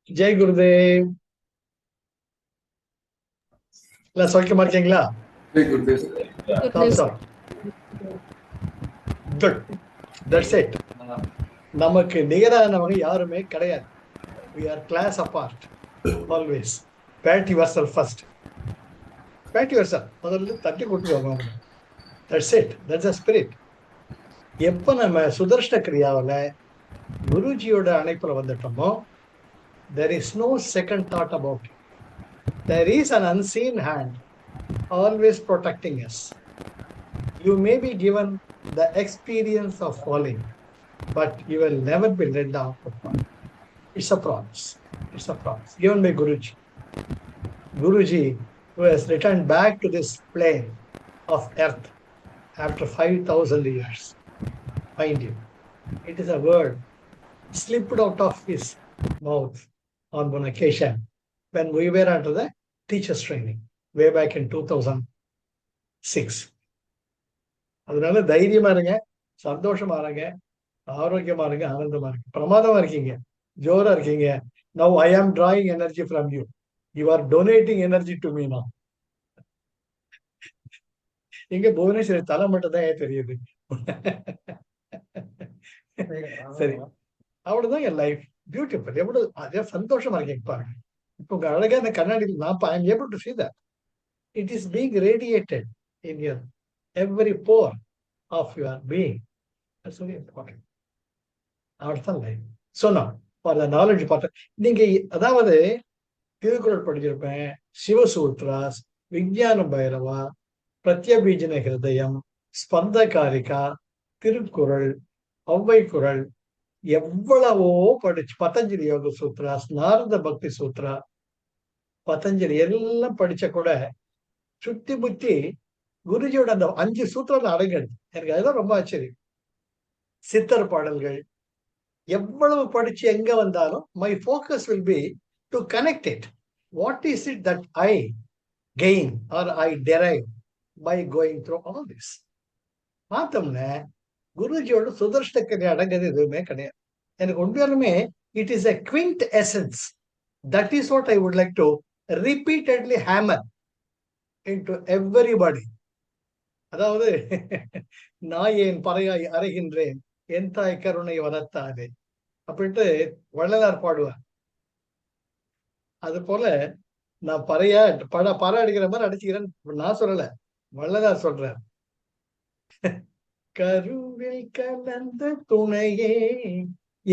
ஜெய் குருதேவ். இல்ல சௌக்கியமா இருக்கீங்களா? Very good this. Thumbs up. Good. That's it. நமக்கு நிகரானவங்க யாருமே கிடையாது. we are class apart always. pat yourself first. pat yourself. முதல்ல தட்டி கொடுத்துக்கோங்க. That's it. That's a spirit. எப்ப நம்ம சுதர்ஷ்ட கிரியாவில குருஜியோட அணைப்புல வந்துட்டோமோ, there is no second thought about it. There is an unseen hand always protecting us. You may be given the experience of falling, but you will never be let down to fall. It's a promise. It's a promise given by Guruji. Guruji, who has returned back to this plane of earth after 5,000 years. Mind you, it is a word slipped out of his mouth on one occasion when we were under the teacher's training way back in 2006. அதனால தைரியமா இருங்க, சந்தோஷமா இருங்க, ஆரோக்கியமா இருங்க, ஆனந்தமா இருங்க, பிரமாதமா இருக்கீங்க, ஜோரா இருக்கீங்க. Now I am drawing energy from you. You are donating energy to me now. இங்க புவனேஸ்வரி தலை மட்டும் தான் தெரியுது. சரி, அவ்வளவுதான் என் லைஃப். பியூட்டிஃபுல். எவ்வளவு அதே சந்தோஷமா இருக்கீங்க பாருங்க. இப்போ உங்க அழகா இந்த கண்ணாடி நான் I am able to see that. It is being radiated in your every pore of your being. That's very important. அவ்வளவுதான் லைஃப். சொன்னோம் ஃபார் த நாலேஜ் பார்ட். நீங்க அதாவது திருக்குறள் படிச்சிருப்பேன், சிவசூத்ராஸ், விஞ்ஞான பைரவா, பிரத்யபீஜன ஹிருதயம், ஸ்பந்தகாரிகா, திருக்குறள், ஔவை குறள், எவ்வளவோ படிச்சு, பதஞ்சலி யோக சூத்ராஸ், நாரத பக்தி சூத்ரா, பதஞ்சலி எல்லாம் படிச்ச கூட சுத்தி முத்தி குருஜியோட அந்த 5 சூத்திரம் அடங்குது. எனக்கு அதுதான் ரொம்ப ஆச்சரியம். சித்தர் பாடல்கள் எவ்வளவு படிச்சு எங்க வந்தாலும் my focus will be to connect it. What is it that I gain or I derive by going through all this. பார்த்தோம்னா குருஜியோட சுதர்ஷ்டக்கரை அடங்குறது எதுவுமே கிடையாது. எனக்கு உண்மையாலுமே it is a quintessence. That is what I would like to repeatedly hammer into everybody. அதாவது நான் ஏன் பறையாய் அறைகின்றேன் என் தாய் கருணை வளர்த்தாதே அப்படின்ட்டு வள்ளலார் பாடுவார். அது போல நான் பறையா பற அடிக்கிற மாதிரி அடிச்சுக்கிறேன் நான் சொல்லல, வள்ளலார் சொல்றார். கருவில் கலந்த துணையே,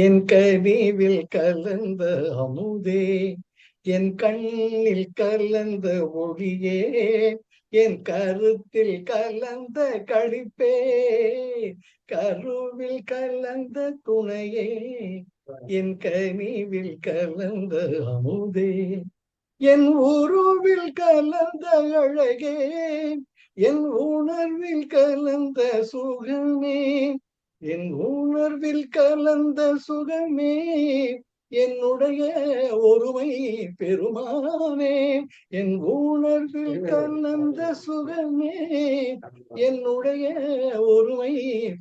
என் கனிவில் கலந்த அமுதே, என் கண்ணில் கலந்த ஒளியே, என் கருத்தில் கலந்த களிப்பே, கருவில் கலந்த துணையே, என் கனிவில் கலந்த அமுதே, என் உருவில் கலந்த அழகே, என் உணர்வில் கலந்த சுகமே, என் உணர்வில் கலந்த சுகமே, என்னுடைய ஒருமை பெருமானே, என் உணர்வில் கலந்த சுகமே, என்னுடைய ஒருமை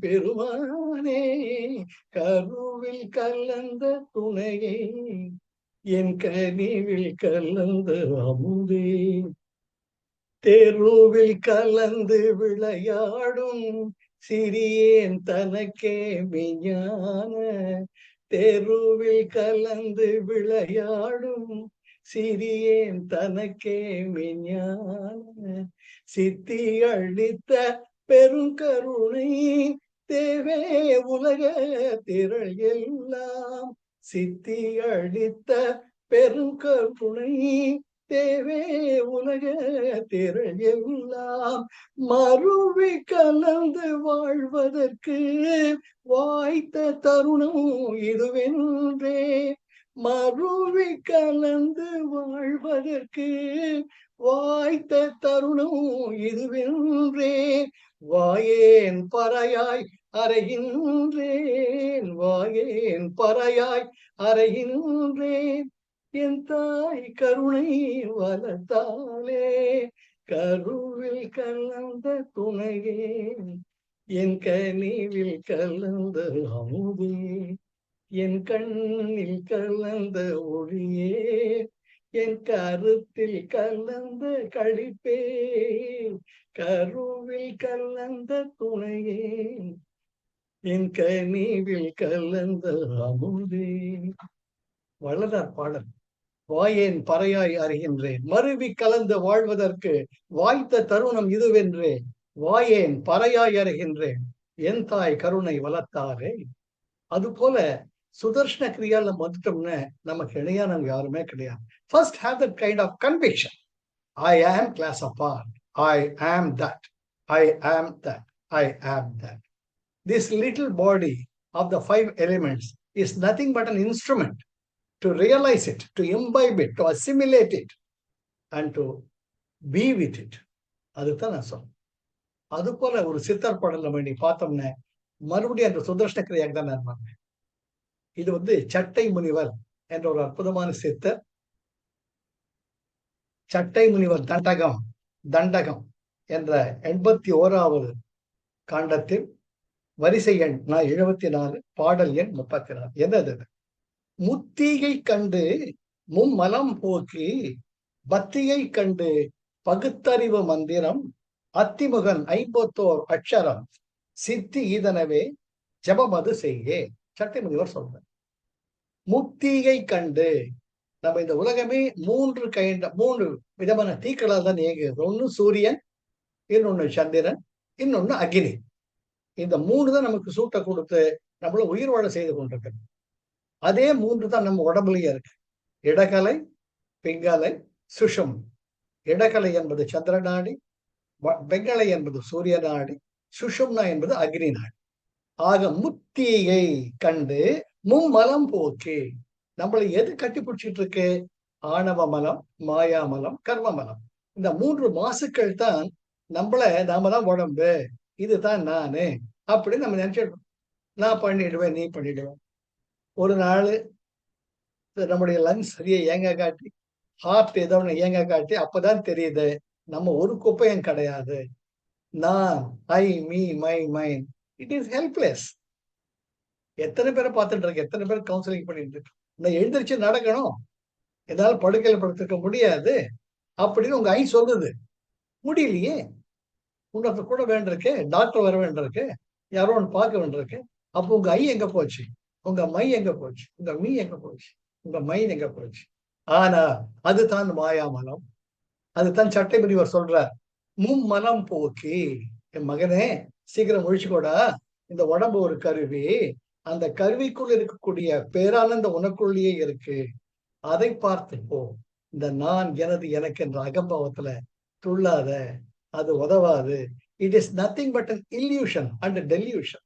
பெருமானே, கருவில் கலந்த துணையே, என் கனிவில் கலந்த அமுதே, தெருவில் கலந்து விளையாடும் சிறியேன் தனக்கே விஞ்ஞான, தெருவில் கலந்து விளையாடும் சிறியேன் தனக்கே விஞ்ஞான, சித்தி அளித்த பெருங்கருணை தேவே உலக திரள் எல்லாம், சித்தி அளித்த பெருங்கருணை தேவே உலக திரள் எல்லாம், மறுவி கலந்து வாழ்வதற்கு வாய்த்த தருணம் இதுவென்றே, மறுவி கலந்து வாழ்வதற்கு வாய்த்த தருணம் இதுவென்றே, வாயேன் பறையாய் அறைகின்றேன், வாயேன் பறையாய் அறைகின்றேன், என் தாய் கருணை வளர்த்தாலே, கருவில் கலந்த துணையே, என் கனிவில் கலந்த அமுதே, என் கண்ணில் கலந்த ஒளியே, என் கருத்தில் கலந்த கழிப்பே, கருவில் கலந்த துணையே, என் கனிவில் கலந்த அமுதே. வள்ளலார் பாடல். வாயேன் பறையாய் அறிகின்றேன், மருவி கலந்து வாழ்வதற்கு வாய்த்த தருணம் இதுவென்றே. வாயேன் பறையாய் அறிகின்றேன், என் தாய் கருணை வளர்த்தாரே. அது போல சுதர்ஷன கிரியால வந்துட்டோம்னா நமக்கு இணையானவங்க யாருமே கிடையாது. First have that kind of conviction. I am class apart. I am that. I am that. I am that. This little body of the 5 elements is nothing but an instrument to realize it, to imbibe it, to assimilate it, and to be with it. அதுதான் நான் சொல்றேன். அது போல ஒரு சித்தர் பாடல் நம்ம இன்னைக்கு பார்த்தோம்னா மறுபடியும் அந்த சுதர்ஷன கிரியாக தான் இருப்பாங்க. இது சட்டை முனிவர் என்ற ஒரு அற்புதமான சித்தர். சட்டை முனிவர் தண்டகம் என்ற 81வது காண்டத்தில் வரிசை எண் 74, பாடல் எண் 34. என்னது? முத்திகை கண்டு மும்மலம் போக்கி, பக்தியை கண்டு பகுத்தறிவு மந்திரம், அத்திமுகன் 51 அட்சரம், சித்தி ஈதனவே ஜபமது செய்யே. சட்டை முனிவர் சொல்ற. முக்தியை கண்டு, நம்ம இந்த உலகமே 3 விதமான தீக்களால் தான் இயங்குகிறது. ஒன்னு சூரியன், இன்னொன்னு சந்திரன், இன்னொன்னு அக்னி. இந்த 3 தான் நமக்கு சூட்டை கொடுத்து நம்மள உயிர் வாழ செய்து கொண்டிருக்கு. அதே 3 தான் நம்ம உடம்புலயே இருக்கு. இடகலை, பிங்கலை, சுஷும். இடகலை என்பது சந்திர நாடி, பெங்கலை என்பது சூரிய நாடி, சுஷும்னா என்பது அக்னி நாடி. ஆக முத்தியை கண்டு மும்மலம் போக்கி, நம்மளை எது கட்டி பிடிச்சிட்டு இருக்கு? ஆணவ மலம், மாயாமலம், கர்மமலம். இந்த 3 மாசுக்கள் தான் நாம தான் உடம்பு, இதுதான் நானு அப்படின்னு நம்ம நினைச்சிடுறோம். நான் பண்ணிடுவேன், நீ பண்ணிடுவேன். ஒரு நாள் நம்முடைய லங்ஸ் சரியா இயங்க காட்டி, ஹார்ட் ஏதோ ஒன்று இயங்க காட்டி, அப்பதான் தெரியுது நம்ம ஒரு குப்பையும் கிடையாது. நான், I, me, my, mine, it is helpless. எத்தனை பேரை பார்த்துட்டு இருக்கு, எத்தனை பேர் கவுன்சிலிங் பண்ணிட்டு இருக்கு. நான் எழுந்திரிச்சு நடக்கணும், என்னால படுக்கையில் படுத்திருக்க முடியாது அப்படின்னு உங்க ஐ சொல்லுது. முடியலையே, உங்களுக்கு கூட வேண்டியிருக்கு, டாக்டர் வர வேண்டியிருக்கு, யாரோ ஒன்று பார்க்க வேண்டியிருக்கு. அப்போ உங்க ஐ எங்க போச்சு? உங்க மை எங்க போச்சு? உங்க மீ எங்க போச்சு? உங்க மைண்ட் எங்க போச்சு? ஆனா அதுதான் மாயாமலம். அதுதான் சட்டை முனிவர் சொல்றார், மும்மலம் போக்கி. என் மகனே, சீக்கிரம் ஒழிச்சுக்கோடா, இந்த உடம்பு ஒரு கருவி, அந்த கருவிக்குள் இருக்கக்கூடிய பேரானந்த உனக்குள்ளேயே இருக்கு, அதை பார்த்து போ. இந்த நான், எனது, எனக்கு என்ற அகம்பாவத்துல துள்ளாத, அது உதவாது. It is nothing but an illusion and a delusion.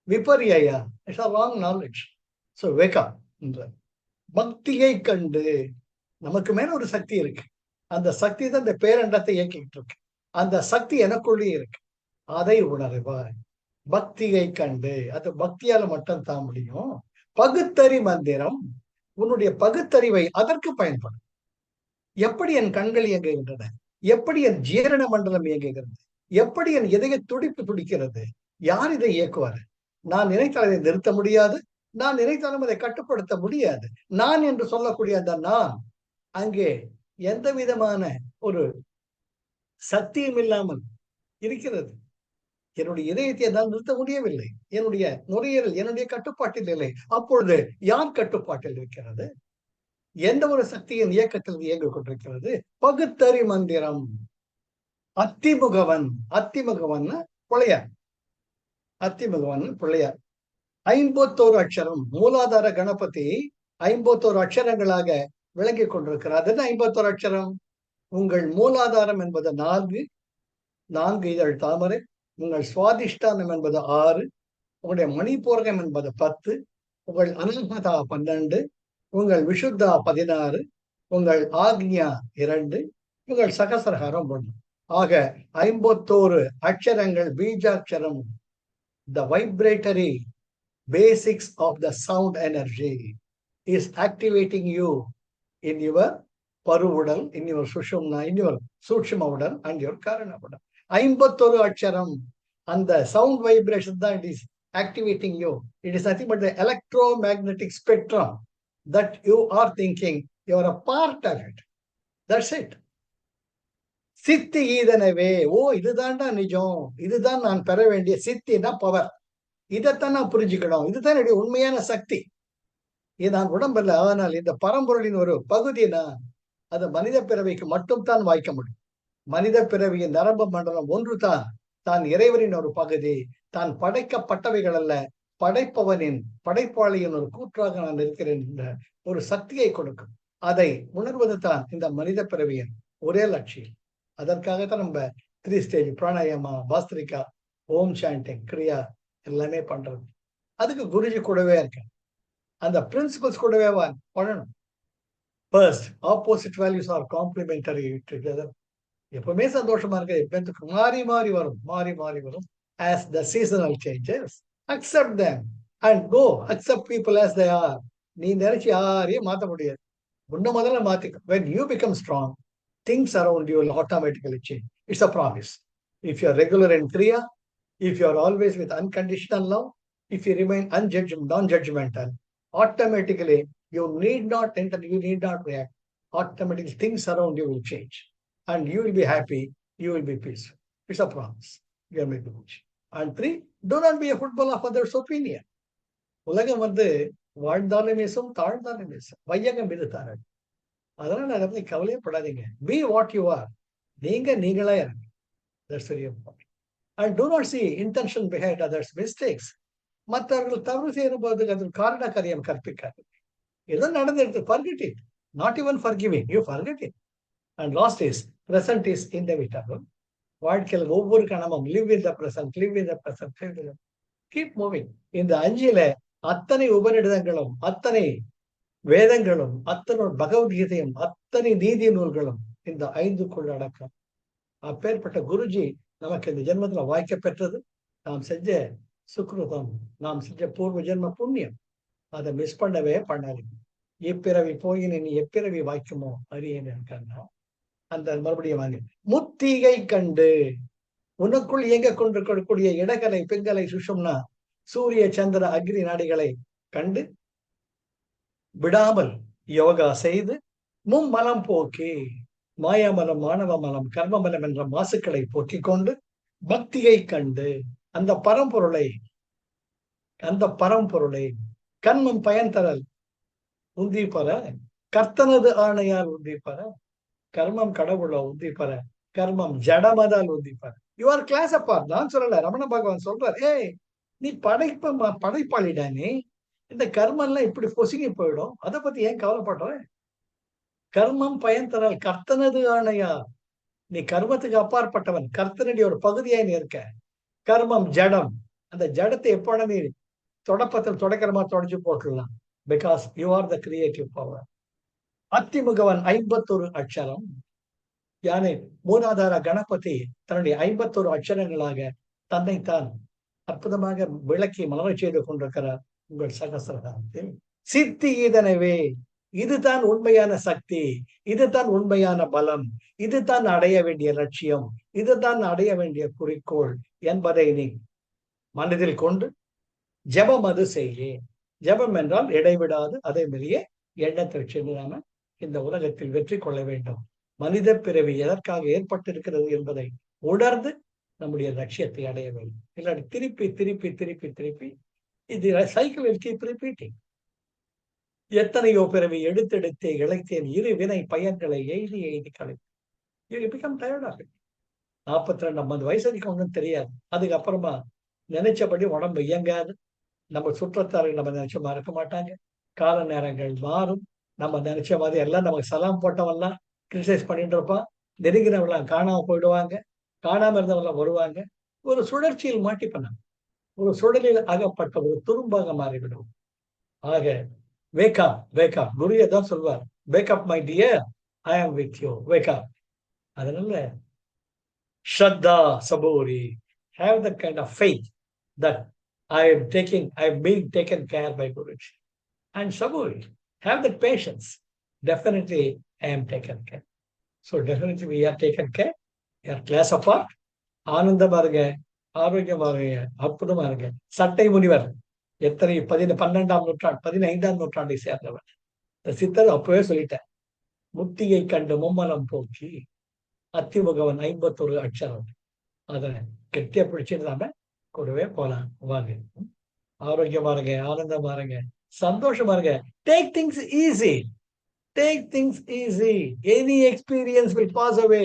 விபர்யா, it's a wrong knowledge. So wake up. பக்தியை கண்டு, நமக்கு மேல ஒரு சக்தி இருக்கு, அந்த சக்தி தான் இந்த பேரண்டத்தை இயக்கிட்டு இருக்கு. அந்த சக்தி எனக்குள்ளேயே இருக்கு, அதை உணர்வாய். பக்தியை கண்டு, அது பக்தியால மட்டும் தான் முடியும். பகுத்தறி மந்திரம், உன்னுடைய பகுத்தறிவை அதற்கு பயன்படும். எப்படி என் கண்கள் இயங்குகின்றன, எப்படி என் ஜீரண மண்டலம் இயங்குகிறது, எப்படி என் இதய துடிப்பு துடிக்கிறது, யார் இதை இயக்குவார்? நான் நினைத்தால் அதை நிறுத்த முடியாது, நான் நினைத்தாலும் அதை கட்டுப்படுத்த முடியாது. நான் என்று சொல்லக்கூடிய அந்த நான் அங்கே எந்த விதமான ஒரு சக்தியும் இல்லாமல் இருக்கிறது. என்னுடைய இதயத்தை என்னால் நிறுத்த முடியவில்லை, என்னுடைய நுரையீரல் என்னுடைய கட்டுப்பாட்டில் இல்லை. அப்பொழுது யார் கட்டுப்பாட்டில் இருக்கிறது? எந்த ஒரு சக்தியின் இயக்கத்தில் இயங்கிக் கொண்டிருக்கிறது? பகுத்தறி மந்திரம். அத்திமுகவன், அத்திமுகவன் பிள்ளையார், அத்திமுகவன் பிள்ளையார். 51 அட்சரம், மூலாதார கணபதி 51 அட்சரங்களாக விளங்கி கொண்டிருக்கிறார். அது 51 அட்சரம். உங்கள் மூலாதாரம் என்பது 4 இதழ் தாமரை, உங்கள் சுவாதிஷ்டானம் என்பது 6, உங்களுடைய மணிப்பூரகம் என்பது 10, உங்கள் அனல்மதா 12, உங்கள் விஷுத்தா 16, உங்கள் ஆக்ஞா 2, உங்கள் சகசரகாரம் 1. ஆக 51 அட்சரங்கள், பீஜாட்சரம். The vibratory basics of the sound energy is activating you in your பருவுடல், in your sushumna, in your சூட்சும உடல் and your காரண உடல். 51 அட்சரம், அந்த சவுண்ட் வைப்ரேஷன் தான் it is activating you. It is nothing but the electromagnetic spectrum that you are thinking. You are a part of it. That's it. சித்தி ஈதனவே, ஓ இதுதான்டா நிஜம், இதுதான் நான் பெற வேண்டிய சித்தினா பவர். இதைத்தான் நான் புரிஞ்சுக்கணும், இதுதான் என்னுடைய உண்மையான சக்தி. இது நான் உடம்பல்ல, ஆனால் இந்த பரம்பொருளின் ஒரு பகுதினா அது மனித பிறவிக்கு மட்டும் தான் வாய்க்க முடியும். மனித பிறவியின் நரம்பு மண்டலம் ஒன்று தான் தான் இறைவனின் ஒரு பகுதி, தான் படைக்கப்பட்டவைகள் அல்ல, படைப்பவனின் படைப்பாளியின் ஒரு கூற்றாக நான் இருக்கிறேன் என்ற ஒரு சக்தியை கொடுக்கும். அதை உணர்வது தான் இந்த மனித பிறவியின் ஒரே லட்சியம். அதற்காகத்தான் நம்ம 3 ஸ்டேஜ் பிராணாயாமா, பாஸ்திரிகா, ஓம் சாண்டிங், கிரியா எல்லாமே பண்றது. அதுக்கு குருஜி கூடவே இருக்கேன். அந்த பிரின்சிபல்ஸ் கூடவே பண்ணணும். First, opposite values are complementary together. எப்பவுமே சந்தோஷமா இருக்க மாறி மாறி வரும், மாறி மாறி வரும். as the seasonal changes, accept them and go. Accept people as they are. நீ நினைச்சு யாரையும் மாற்ற முடியாது. உன்ன முதல்ல மாத்திக்க. when you become strong, things around you will automatically change. It's a promise. If you are regular in kriya, if you are always with unconditional love, if you remain non-judgmental, automatically you need not enter, you need not react. Automatically things around you will change. And you will be happy, you will be peaceful. It's a promise. You are making it. And 3, do not be a football of others' opinion. உலகம் வாழ்ந்தாலும் பேசும், தாழ்ந்தாலும் பேசும். வையகம் இது தாரன். அதனால அதை பத்தி கவலையப்படாதீங்க. Be what you are. நீங்களா இருங்க. That's very important. And do not see intention behind others' mistakes. மற்றவர்கள் தவறு செய்யும் போது அதில் காரண காரியம் கற்பிக்காது. ஏதோ நடந்து forget it. Not even forgiving, you forget it. And last is, present is inevitable. வாழ்க்கையில் ஒவ்வொரு கணமும் live in the present, live in the present, live in the... keep moving. இந்த 5ல அத்தனை உபநிடதங்களும், அத்தனை வேதங்களும், அத்தனை பகவத்கீதையும், அத்தனை நீதி நூல்களும் இந்த 5க்குள் அடக்கம். அப்பேற்பட்ட குருஜி நமக்கு இந்த ஜென்மத்தில் வாய்க்க பெற்றது. நாம் செஞ்ச சுக்ருதம், நாம் செஞ்ச பூர்வ ஜென்ம புண்ணியம். அதை மிஸ் பண்ணவே பண்ணாதீங்க. எப்பிறவி போயின நீ எப்பிறவி வாய்க்குமோ அறியேன் இருக்காங்க. அந்த மறுபடியும் வாங்க. முத்திகை கண்டு உனக்குள் இயங்க கொண்டிருக்கக்கூடிய இடகலை, பிங்கலை, சுஷும்னா, சூரிய சந்திர அக்னி நாடிகளை கண்டு விடாமல் யோகா செய்து மும்மலம் போக்கி மாயாமலம், மாணவ மலம், கர்மமலம் என்ற மாசுக்களை போக்கிக் கொண்டு பக்தியை கண்டு அந்த பரம்பொருளை கண்மம் பயன் தரல் உந்தி பெற, கர்த்தனது ஆணையால் உந்தி பெற, கர்மம் கடவுள உந்தி பெற, கர்மம் ஜடமதால் உந்தி பெற. யுவர் கிளாஸ் அப்பார். நான் சொல்லல, ரமண பகவான் சொல்றார், ஏய் நீ படைப்பாளிடா, நீ இந்த கர்மம் எல்லாம் இப்படி பொசுங்கி போயிடும், அதை பத்தி ஏன் கவலைப்படுற? கர்மம் பயன் தரால் கர்த்தனது ஆணையா, நீ கர்மத்துக்கு அப்பாற்பட்டவன், கர்த்தனுடைய ஒரு பகுதியாய் நீ இருக்க. கர்மம் ஜடம், அந்த ஜடத்தை எப்போட நீ தொடப்பத்தில் தொடக்கிற மாதிரி தொடச்சு போட்டுடலாம். Because you are the creative power. அத்திமுகவன் 51 அக்ஷரம். யானை மூலாதார கணபதி தன்னுடைய 51 அக்ஷரங்களாக தன்னைத்தான் அற்புதமாக விளக்கி மலர செய்து கொண்டிருக்கிறார் உங்கள் சகசிரகாரத்தில். சித்தி இதனவே, இதுதான் உண்மையான சக்தி, இதுதான் உண்மையான பலம், இதுதான் அடைய வேண்டிய லட்சியம், இதுதான் அடைய வேண்டிய குறிக்கோள் என்பதை நீ மனதில் கொண்டு ஜபம் அது செய்ய. ஜபம் என்றால் இடைவிடாது அதே மாதிரியே எண்ணத்தை செல்லாம இந்த உலகத்தில் வெற்றி கொள்ள வேண்டும். மனித பிறவி எதற்காக ஏற்பட்டிருக்கிறது என்பதை உணர்ந்து நம்முடைய லட்சியத்தை அடைய வேண்டும். இல்லாட்டி திருப்பி திருப்பி திருப்பி திருப்பி இது சைக்கிள் will keep repeating. எத்தனையோ பிறவி எடுத்தெடுத்தே இழைத்தேன், இரு வினை பயன்களை எய்தி எய்தி கலைத்தேன். You become tired of it. 42 வயசு வரைக்கும் ஒன்றும் தெரியாது. அதுக்கப்புறமா நினைச்சபடி உடம்பு இயங்காது. நம்ம சுற்றத்தார்கள் நம்ம நினைச்ச மாதிரி இருக்க மாட்டாங்க. கால நேரங்கள் மாறும். நம்ம நினைச்ச மாதிரி எல்லாம் நமக்கு சலாம் போட்டவெல்லாம் கிரிட்டிசைஸ் பண்ணிட்டு இருப்பான். நெருங்கினவெல்லாம் காணாம போயிடுவாங்க. காணாம இருந்தவெல்லாம் வருவாங்க. ஒரு சுழற்சியில் மாட்டிப்பனாங்க. ஒரு சுழலில் அகப்பட்ட ஒரு துரும்பாக மாறிவிடும். ஆக வேக்கப் வேக்கப், குரு தான் சொல்வார், வேக்கப் மை டியர், ஐ ஆம் வித் யூ, வேக்கப். அதனால ஸ்ரத்தா சபூரி, have that kind of faith that I am being taken care by Guruji. And Saburi, have that patience. Definitely I am taken care. So definitely we are taken care. We are class apart. ஆனந்தமா இருங்க. ஆரோக்கியமாக இருங்க, அற்புதமா இருங்க. சட்டை முனிவர் எத்தனை 12ஆம் நூற்றாண்டு 15ஆம் நூற்றாண்டை சேர்ந்தவர். இந்த சித்தர் அப்பவே சொல்லிட்டேன். முத்தியை கண்டு மும்மலம் போக்கி அத்திமுகவன் 51 அட்சரம். அதை கெட்டியா பிடிச்சிருந்தாம கூடவே போலாம். வாங்க. ஆரோக்கியமா இருங்க, ஆனந்தமா இருங்க, சந்தோஷமா இருங்க. Take things easy. Take things easy. Any experience will pass away.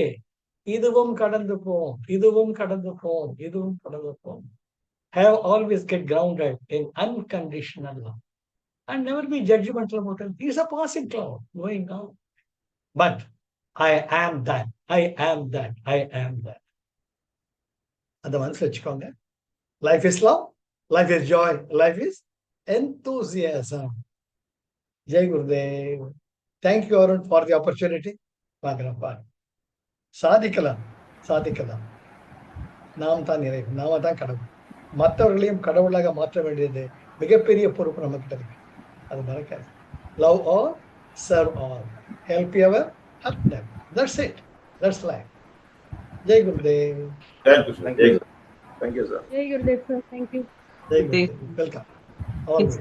இதுவும் கடந்து போம், இதுவும் கடந்து போம், இதுவும் கடந்து போம். Have always get grounded in unconditional love and never be judgmental about it. He's a passing cloud going down. But I am that. I am that. I am that. அந்த மனசுல வச்சுக்கோங்க. Life is love. Life is joy. Life is enthusiasm. Jai Gurudev. Thank you, Arun, for the opportunity. பார்க்கலாம். சாதிக்கலாம், சாதிக்கலாம். நாம் தான் நிறைவு, நாம தான் கடவுள். மற்றவர்களையும் கடவுளாக மாற்ற வேண்டியது மிகப்பெரிய பொறுப்பு நம்ம கிட்ட இருக்கு. அது மறக்காது. Love all, serve all, help ever, help them. That's it. That's life. Jai Gurudev. Thank you, sir. Thank you, sir. Jai Gurudev, sir. Thank you. Jai Gurudev. Welcome. All